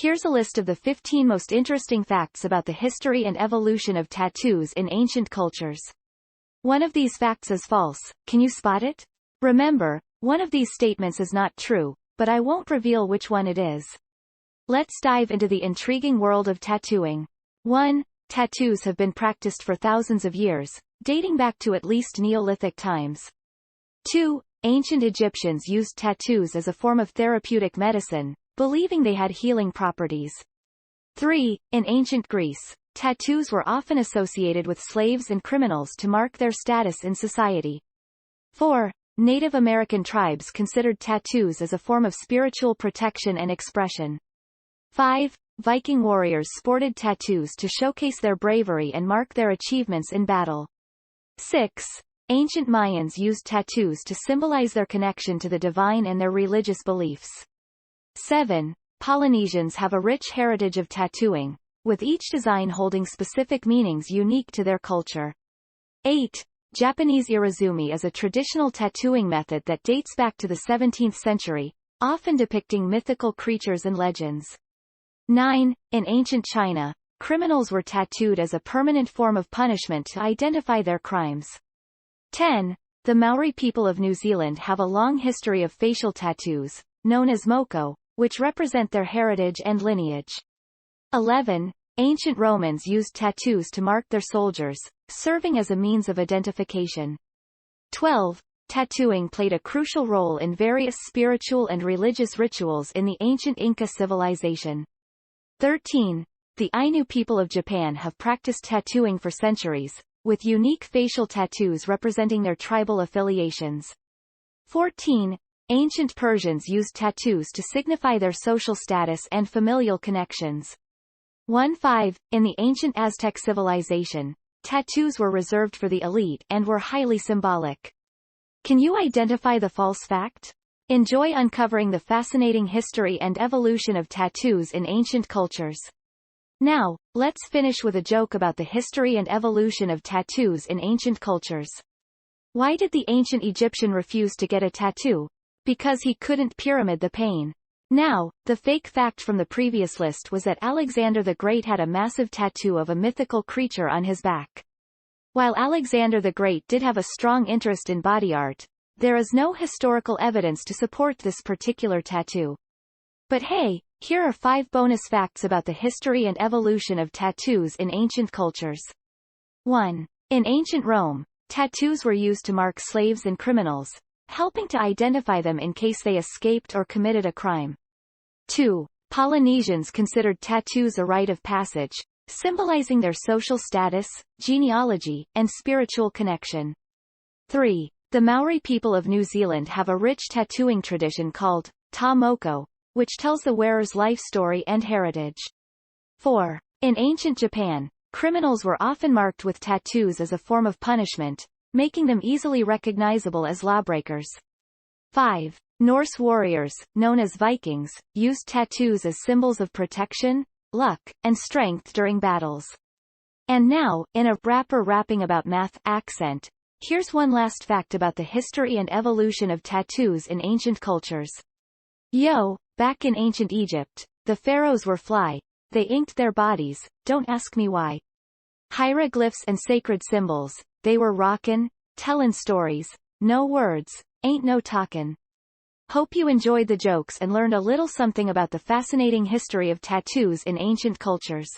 Here's a list of the 15 most interesting facts about the history and evolution of tattoos in ancient cultures. One of these facts is false. Can you spot it? Remember, one of these statements is not true, but I won't reveal which one it is. Let's dive into the intriguing world of tattooing. 1. Tattoos have been practiced for thousands of years, dating back to at least Neolithic times. 2. Ancient Egyptians used tattoos as a form of therapeutic medicine, believing they had healing properties. 3. In ancient Greece, tattoos were often associated with slaves and criminals to mark their status in society. 4. Native American tribes considered tattoos as a form of spiritual protection and expression. 5. Viking warriors sported tattoos to showcase their bravery and mark their achievements in battle. 6. Ancient Mayans used tattoos to symbolize their connection to the divine and their religious beliefs. 7. Polynesians have a rich heritage of tattooing, with each design holding specific meanings unique to their culture. 8. Japanese irizumi is a traditional tattooing method that dates back to the 17th century, often depicting mythical creatures and legends. 9. In ancient China, criminals were tattooed as a permanent form of punishment to identify their crimes. 10. The Maori people of New Zealand have a long history of facial tattoos, known as moko, which represent their heritage and lineage. 11. Ancient Romans used tattoos to mark their soldiers, serving as a means of identification. 12. Tattooing played a crucial role in various spiritual and religious rituals in the ancient Inca civilization. 13. The Ainu people of Japan have practiced tattooing for centuries, with unique facial tattoos representing their tribal affiliations. 14. Ancient Persians used tattoos to signify their social status and familial connections. 15. In the ancient Aztec civilization, tattoos were reserved for the elite and were highly symbolic. Can you identify the false fact? Enjoy uncovering the fascinating history and evolution of tattoos in ancient cultures. Now, let's finish with a joke about the history and evolution of tattoos in ancient cultures. Why did the ancient Egyptian refuse to get a tattoo? Because he couldn't pyramid the pain. Now, the fake fact from the previous list was that Alexander the Great had a massive tattoo of a mythical creature on his back. While Alexander the Great did have a strong interest in body art, there is no historical evidence to support this particular tattoo. But hey, here are 5 bonus facts about the history and evolution of tattoos in ancient cultures. 1. In ancient Rome, tattoos were used to mark slaves and criminals, helping to identify them in case they escaped or committed a crime. 2. Polynesians considered tattoos a rite of passage, symbolizing their social status, genealogy, and spiritual connection. 3. The Maori people of New Zealand have a rich tattooing tradition called ta moko, which tells the wearer's life story and heritage. 4. In ancient Japan, criminals were often marked with tattoos as a form of punishment, making them easily recognizable as lawbreakers. 5. Norse warriors, known as Vikings, used tattoos as symbols of protection, luck, and strength during battles. And now, in a rapper rapping about math accent, here's one last fact about the history and evolution of tattoos in ancient cultures. Yo, back in ancient Egypt, the pharaohs were fly. They inked their bodies, don't ask me why. Hieroglyphs and sacred symbols, they were rockin', tellin' stories, no words, ain't no talkin'. Hope you enjoyed the jokes and learned a little something about the fascinating history of tattoos in ancient cultures.